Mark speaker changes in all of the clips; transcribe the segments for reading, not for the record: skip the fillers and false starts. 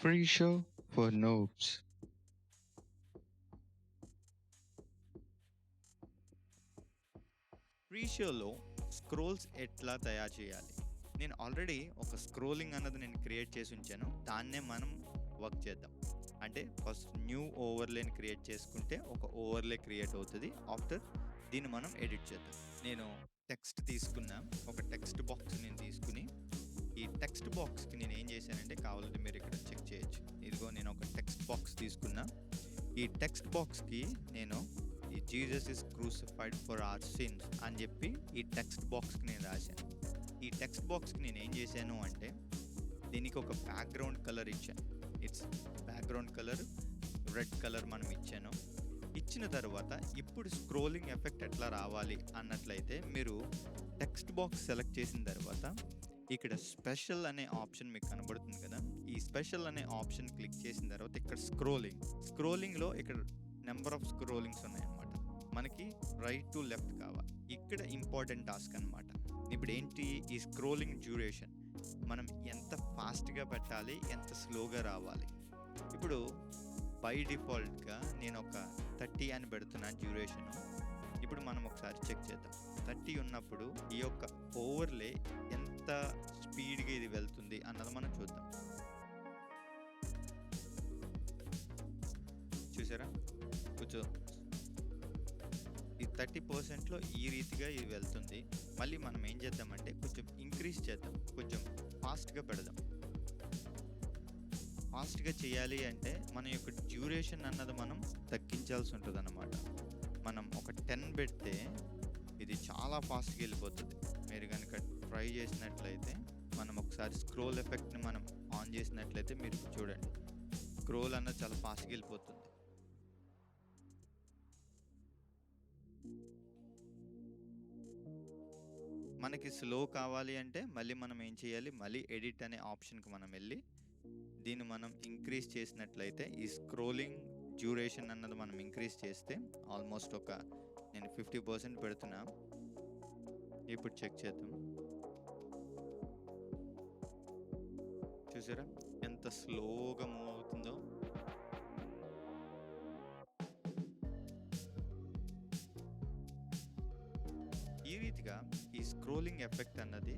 Speaker 1: Free show for noobs.
Speaker 2: రీషోలో scrolls ఎట్లా తయారు చేయాలి? నేను ఆల్రెడీ ఒక స్క్రోలింగ్ అన్నది నేను క్రియేట్ చేసి ఉంచాను. దాన్నే మనం వర్క్ చేద్దాం. అంటే ఫస్ట్ న్యూ ఓవర్లేని క్రియేట్ చేసుకుంటే ఒక ఓవర్లే క్రియేట్ అవుతుంది. ఆఫ్టర్ దీన్ని మనం ఎడిట్ చేద్దాం. నేను టెక్స్ట్ తీసుకున్నా. ఒక టెక్స్ట్ బాక్స్ నేను తీసుకుని ఈ టెక్స్ట్ బాక్స్కి నేను ఏం చేశానంటే కావాలంటే మీరు ఇక్కడ చెక్ చేయొచ్చు. ఇదిగో నేను ఒక టెక్స్ట్ బాక్స్ తీసుకున్నా. ఈ టెక్స్ట్ బాక్స్కి నేను ఈ Jesus is crucified for our sins అని చెప్పి ఈ టెక్స్ట్ బాక్స్కి నేను రాశాను. ఈ టెక్స్ట్ బాక్స్కి నేను ఏం చేశాను అంటే దీనికి ఒక బ్యాక్గ్రౌండ్ కలర్ ఇచ్చాను. It's background colour red colour మనం ఇచ్చాను. ఇచ్చిన తర్వాత ఇప్పుడు స్క్రోలింగ్ ఎఫెక్ట్ ఎట్లా రావాలి అన్నట్లయితే మీరు టెక్స్ట్ బాక్స్ సెలెక్ట్ చేసిన తర్వాత ఇక్కడ స్పెషల్ అనే ఆప్షన్ మీకు కనబడుతుంది కదా. ఈ స్పెషల్ అనే ఆప్షన్ క్లిక్ చేసిన తర్వాత ఇక్కడ స్క్రోలింగ్లో ఇక్కడ నెంబర్ ఆఫ్ స్క్రోలింగ్స్ ఉన్నాయన్నమాట. మనకి రైట్ టు లెఫ్ట్ కావాలి. ఇక్కడ ఇంపార్టెంట్ టాస్క్ అనమాట. ఇప్పుడు ఏంటి ఈ స్క్రోలింగ్ డ్యూరేషన్ మనం ఎంత ఫాస్ట్గా పెట్టాలి, ఎంత స్లోగా రావాలి. ఇప్పుడు బై డిఫాల్ట్గా నేను ఒక 30 అని పెడుతున్నా డ్యూరేషన్. ఇప్పుడు మనం ఒకసారి చెక్ చేద్దాం. 30 ఉన్నప్పుడు ఈ యొక్క ఓవర్లే ఎంత స్పీడ్గా ఇది వెళ్తుంది అన్నది మనం చూద్దాం. చూసారా, కొంచెం ఈ 30%లో ఈ రీతిగా ఇది వెళ్తుంది. మళ్ళీ మనం ఏం చేద్దామంటే కొంచెం ఇంక్రీజ్ చేద్దాం, కొంచెం ఫాస్ట్గా పెడదాం. ఫాస్ట్గా చేయాలి అంటే మన యొక్క డ్యూరేషన్ అన్నది మనం తగ్గించాల్సి ఉంటుంది అన్నమాట. మనం ఒక 10 పెడితే ఇది చాలా ఫాస్ట్గా వెళ్ళిపోతుంది. మీరు కనుక ట్రై చేసినట్లయితే మనం ఒకసారి స్క్రోల్ ఎఫెక్ట్ని మనం ఆన్ చేసినట్లయితే మీరు చూడండి, స్క్రోల్ అన్నది చాలా ఫాస్ట్గా వెళ్ళిపోతుంది. మనకి స్లో కావాలి అంటే మళ్ళీ మనం ఏం చేయాలి, మళ్ళీ ఎడిట్ అనే ఆప్షన్కి మనం వెళ్ళి దీన్ని మనం ఇంక్రీజ్ చేసినట్లయితే ఈ స్క్రోలింగ్ డ్యూరేషన్ అన్నది మనం ఇంక్రీజ్ చేస్తే ఆల్మోస్ట్ ఒక నేను 50% పెడుతున్నా. ఇప్పుడు చెక్ చేద్దాం. చూసారా ఎంత స్లోగా మూవ్ అవుతుందో. ఈ రీతిగా ఈ స్క్రోలింగ్ ఎఫెక్ట్ అన్నది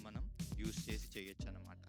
Speaker 2: మనం యూస్ చేసి చేయొచ్చు అన్నమాట.